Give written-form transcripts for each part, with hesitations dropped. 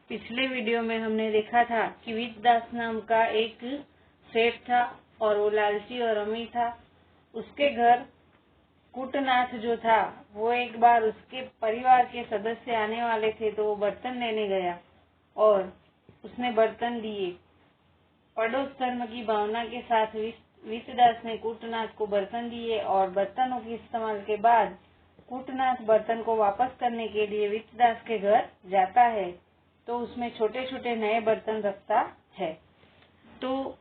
पिछले वीडियो में हमने देखा था कि वित्तदास नाम का एक सेठ था और वो लालची और अमीर था। उसके घर कूटनाथ जो था वो एक बार उसके परिवार के सदस्य आने वाले थे, तो वो बर्तन लेने गया और उसने बर्तन दिए। पड़ोस धर्म की भावना के साथ वित्तदास ने कूटनाथ को बर्तन दिए और बर्तनों के इस्तेमाल के बाद कूटनाथ बर्तन को वापस करने के लिए वित्तदास के घर जाता है, तो उसमें छोटे छोटे नए बर्तन रखता है। तो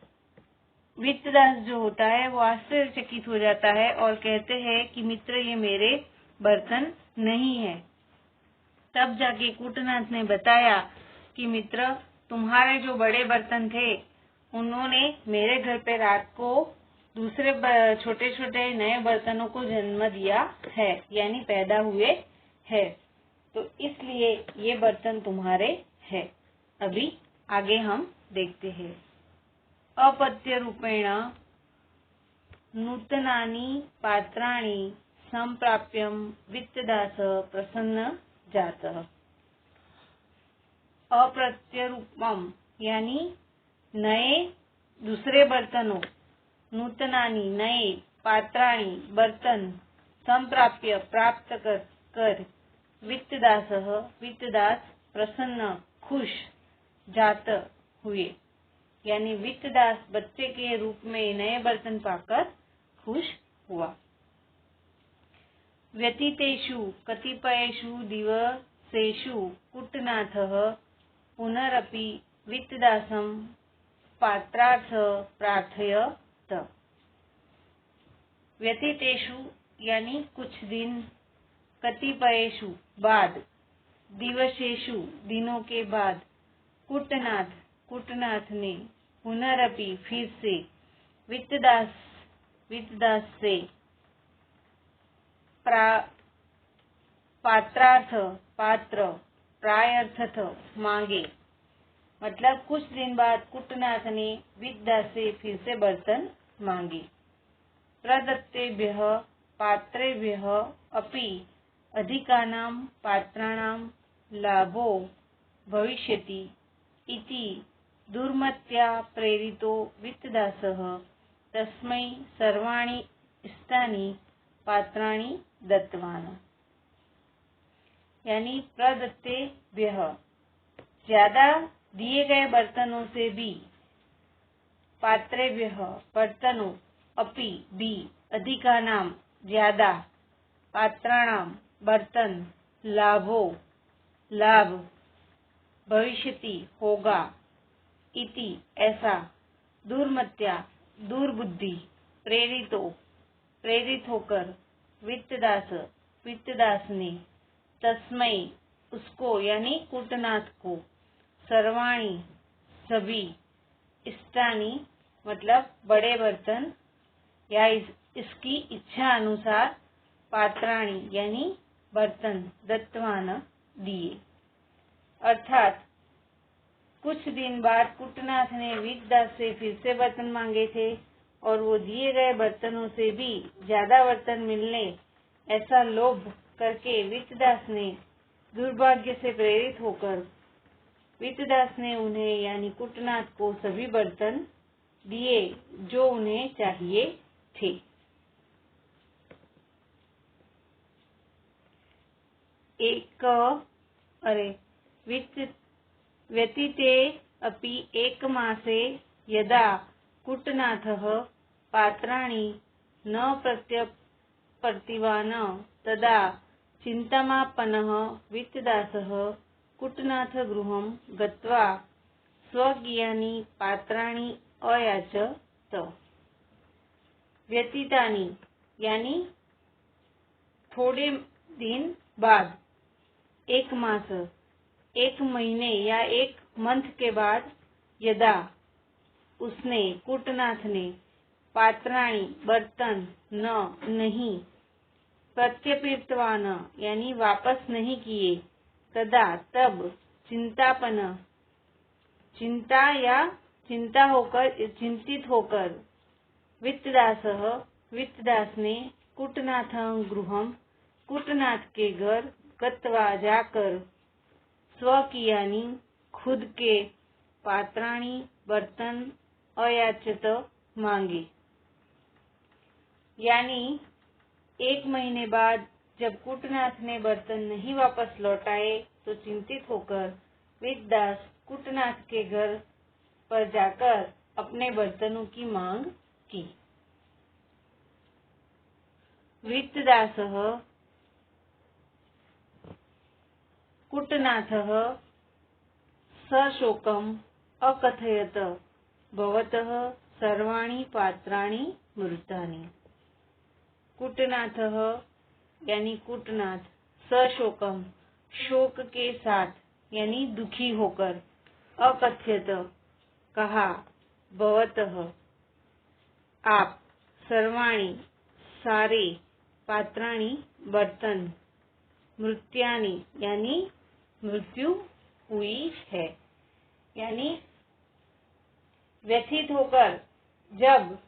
वित्तदास जो होता है वो आश्चर्यचकित हो जाता है और कहते हैं कि मित्र, ये मेरे बर्तन नहीं है। तब जाके कूटनाथ ने बताया कि मित्र, तुम्हारे जो बड़े बर्तन थे उन्होंने मेरे घर पे रात को दूसरे छोटे छोटे नए बर्तनों को जन्म दिया है, यानी पैदा हुए हैं, तो इसलिए ये बर्तन तुम्हारे हैं। अभी आगे हम देखते हैं। अपत्य रूपेण नूतनानि पात्राणि संप्राप्यं वित्तदास प्रसन्न जातः। अप्रत्यरूपम यानी नए दूसरे बर्तनों, नूतनानि नए, पात्राणि बर्तन, संप्राप्य प्राप्त कर वित्तदास प्रसन्न खुश जात हुए, यानी वित्तदास बच्चे के रूप में नए बर्तन पाकर खुश हुआ। व्यतीतेषु कतिपयेषु दिवसेषु कूटनाथः पुनरपि वित्तदासं पात्रार्थ प्रार्थयत। व्यतीतेषु यानी कुछ दिन, कतिपयेषु बाद, दिवसेषु दिनों के बाद, कूटनाथ ने पुनरपि फिर से वित्तदास से पात्र प्रायर्थत मांगे। मतलब कुछ दिन बाद कूटनाथ ने वित्तदास से फिर से बर्तन मांगे। प्रदत्तेभ्यः पात्रेभ्यः अपि अधिकानां पात्राणां लाभो भविष्यति इति दुर्मत्या प्रेरितो वित्तदासः तस्मै सर्वाणि इष्टानि पात्राणि दत्तवान्। यानी प्रदत्तेभ्यः ज्यादा दिए गए बर्तनों से भी, पात्रेभ्यः बर्तनों, अपि भी, अधिकानां ज्यादा, पात्राणां बर्तन, लाभो लाभ, भविष्यति होगा, इति ऐसा, दुर्मत्या दुर्बुद्धि, प्रेरित होकर, वित्तदास ने, तस्मै उसको यानी कूटनाथ को, सर्वाणि सभी, इष्टानि मतलब बड़े बर्तन या इसकी इच्छा अनुसार, पात्राणि यानी बर्तन, दत्तवान दिए। अर्थात कुछ दिन बाद कूटनाथ ने वित्तदास से फिर से बर्तन मांगे थे और वो दिए गए बर्तनों से भी ज्यादा बर्तन मिलने ऐसा लोभ करके वित्तदास ने दुर्भाग्य से प्रेरित होकर वित्तदास ने उन्हें यानी कूटनाथ को सभी बर्तन दिए जो उन्हें चाहिए थे। व्यतीते अपि एकमासे यदा कूटनाथः पात्राणि न प्रत्यपर्तिवान् तदा चिन्तामापन्नः वित्तदासः कूटनाथ गृहं गत्वा स्वकीयानि पात्राणि अयाचत। व्यतीतानि यानी थोड़े दिन बाद, एक मास, एक महीने या एक मंथ के बाद, यदा उसने, कूटनाथ ने, पात्राणि बर्तन, नहीं, प्रत्यर्पितवान् यानी वापस नहीं किए, तदा तब, चिंतित होकर, वित्तदास ने कूटनाथं गृहं कूटनाथ के घर गत्वा जाकर स्वकीयानि खुद के पात्राणी बर्तन अयाचित मांगे। यानी 1 महीने बाद जब कुटनाथ ने बर्तन नहीं वापस लौटाए तो चिंतित होकर वित्तदास कुटनाथ के घर पर जाकर अपने बर्तनों की मांग की। वित्तदासः कुटनाथः सशोकम् अकथयत् भवतः सर्वाणि पात्राणि मृतानि। कुटनाथः यानी कुटनाथ, सशोकम शोक के साथ यानी दुखी होकर, अकथयत कहा, भवतः आप, सर्वाणि सारे, पात्राणि बर्तन, मृत्यानि यानी मृत्यु हुई है। यानी व्यथित होकर जब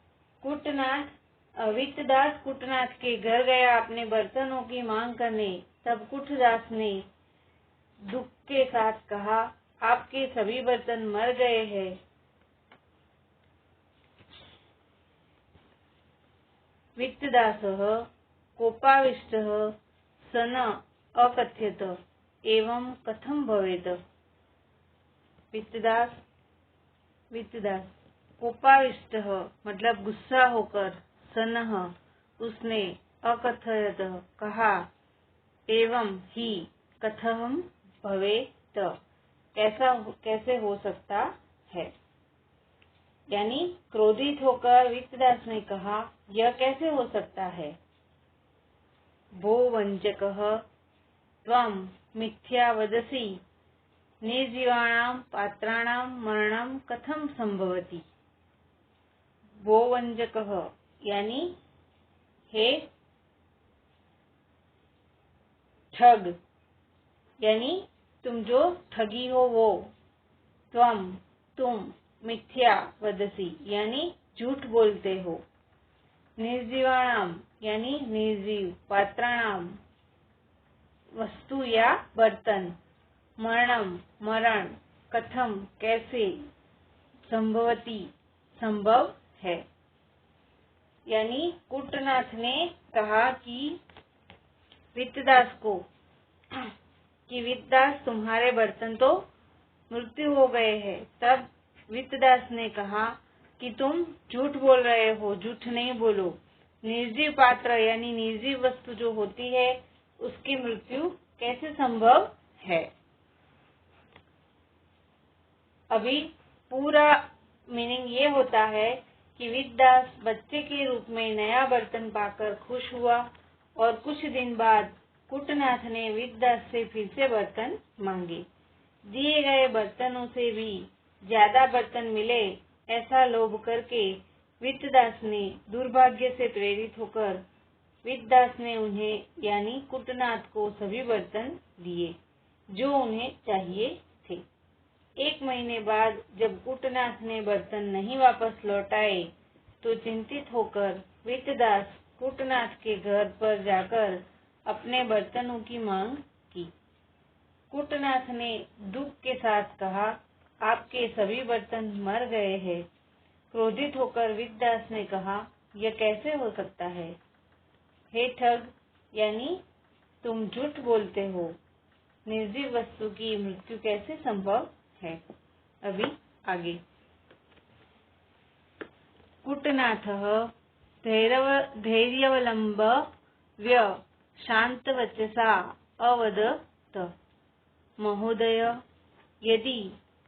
वित्तदास कुटनाथ के घर गया अपने बर्तनों की मांग करने, तब कुटदास ने दुख के साथ कहा, आपके सभी बर्तन मर गए हैं। वित्तदासः कोपाविष्टः सन अकथयत एवं कथम भवेत्। वित्तदास कोपाविष्टः मतलब गुस्सा होकर, सनः उसने, अकथयत कहा, एवं ही कथम भवेत् कैसे हो सकता है। यानी क्रोधित होकर वित्तदास ने कहा, यह कैसे हो सकता है। भो वंचकः त्वं मिथ्या वदसि निर्जीवाणां पात्राणां मरणं कथम संभवति। भो वंचकः यानी हे ठग, यानी तुम जो ठगी हो वो, तुम मिथ्या वदसी यानी झूठ बोलते हो, निर्जीवाणाम यानी निर्जीव, पात्राणाम वस्तु या बर्तन, मरणम मरण, कथम कैसे, संभवती संभव है। यानी कुटनाथ ने कहा कि वित्तदास को कि वित्तदास तुम्हारे बर्तन तो मृत्यु हो गए हैं। तब वित्तदास ने कहा कि तुम झूठ बोल रहे हो, झूठ नहीं बोलो। निर्जीव पात्र यानी निर्जीव वस्तु जो होती है उसकी मृत्यु कैसे संभव है। अभी पूरा मीनिंग ये होता है कि वित्तदास बच्चे के रूप में नया बर्तन पाकर खुश हुआ और कुछ दिन बाद कुटनाथ ने वित्तदास से फिर से बर्तन मांगे। दिए गए बर्तनों से भी ज्यादा बर्तन मिले ऐसा लोभ करके वित्तदास ने दुर्भाग्य से प्रेरित होकर वित्तदास ने उन्हें यानी कुटनाथ को सभी बर्तन दिए जो उन्हें चाहिए थे। 1 महीने बाद जब कुटनाथ ने बर्तन नहीं वापस लौटाए तो चिंतित होकर वित्तदास कुटनाथ के घर पर जाकर अपने बर्तनों की मांग की। कुटनाथ ने दुख के साथ कहा, आपके सभी बर्तन मर गए हैं। क्रोधित होकर वित्तदास ने कहा, यह कैसे हो सकता है। हे ठग, यानी तुम झूठ बोलते हो। निर्जीव वस्तु की मृत्यु कैसे संभव है। अभी आगे। कुटनाथः धैर्यावलम्ब्य शान्तवचसा अवदत्, महोदय, यदि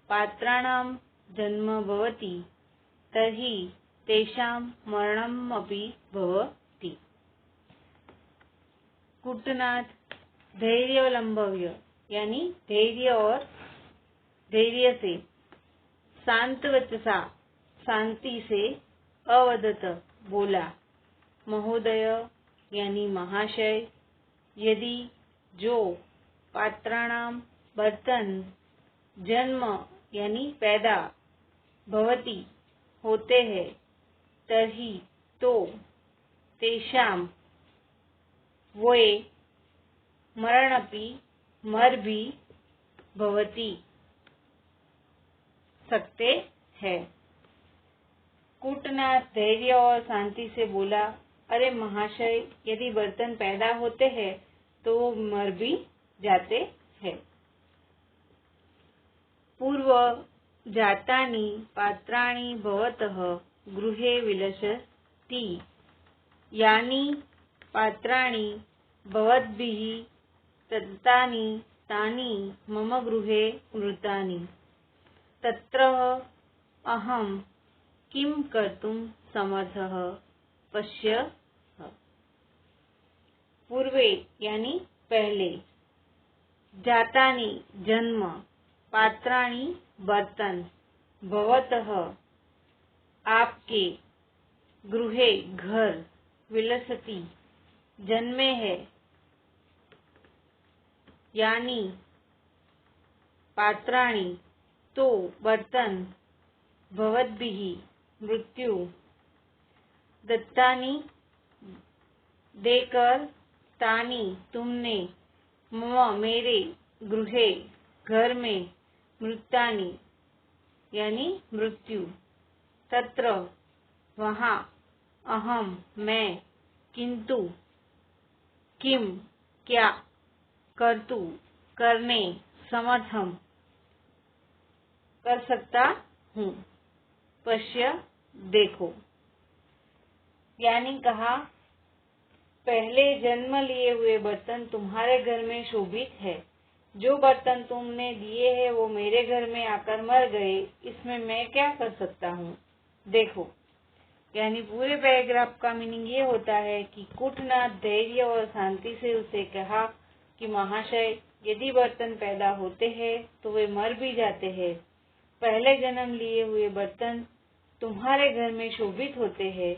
पात्राणां जन्म भवति तर्हि तेषां मरणमपि भवति। कुटनाथ धैर्यावलम्ब्य यानी धैर्य और धैर्य से, शांतवचसा शांति से, अवदत बोला, महोदय यानी महाशय, यदि जो पात्राणाम बर्तन, जन्म यानी पैदा, भवति होते हैं, तर्हि तो, तेषाम वे, मरणपि मर भी, भवति सकते हैं। कूटनाथ धैर्य और शांति से बोला, अरे महाशय, यदि बर्तन पैदा होते हैं तो वो मर भी जाते हैं। पूर्व जातानि पात्राणि भवतः गृहे विलसति, यानि पात्राणि भवद्भिः दत्तानि तानि मम गृहे मृतानि, तत्र अहं किं कर्तुं समर्थः पश्य। पूर्वे यानी पहले, जातानि जन्म, पात्राणि बर्तन, भवतः आपके, गृहे घर, विलसति जन्मे है, यानी पात्राणि तो बर्तन, भवद्भिः मृत्यु, दत्तानि देकर, तानि तुमने, मम मेरे, गृहे घर में, मृतानि यानी मृत्यु, तत्र वहाँ, अहम मैं, किंतु किम क्या, कर्तु करने, समर्थम कर सकता हूँ, पश्य देखो। यानी कहा, पहले जन्म लिए हुए बर्तन तुम्हारे घर में शोभित है, जो बर्तन तुमने दिए हैं वो मेरे घर में आकर मर गए, इसमें मैं क्या कर सकता हूँ, देखो। यानी पूरे पैराग्राफ का मीनिंग ये होता है कि कूटनाथ धैर्य और शांति से उसे कहा कि महाशय, यदि बर्तन पैदा होते हैं तो वे मर भी जाते हैं। पहले जन्म लिए हुए बर्तन तुम्हारे घर में शोभित होते हैं,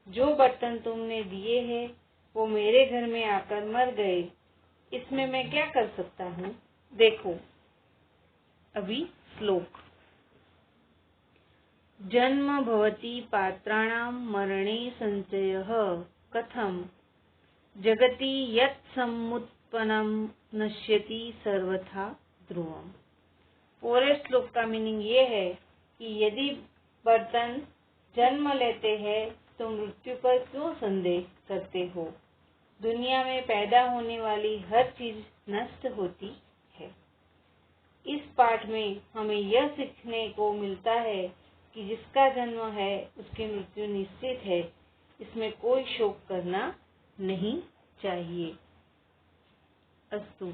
जो बर्तन तुमने दिए हैं वो मेरे घर में आकर मर गए, इसमें मैं क्या कर सकता हूँ, देखो। अभी श्लोक। जन्म भवति पात्राणां मरणे संचयः, कथम जगति यत् समुत्पन्नं नश्यति सर्वथा ध्रुवम्। पूरे श्लोक का मीनिंग ये है कि यदि बर्तन जन्म लेते हैं तो मृत्यु पर क्यों संदेह करते हो। दुनिया में पैदा होने वाली हर चीज नष्ट होती है। इस पाठ में हमें यह सीखने को मिलता है कि जिसका जन्म है उसकी मृत्यु निश्चित है, इसमें कोई शोक करना नहीं चाहिए। अस्तु।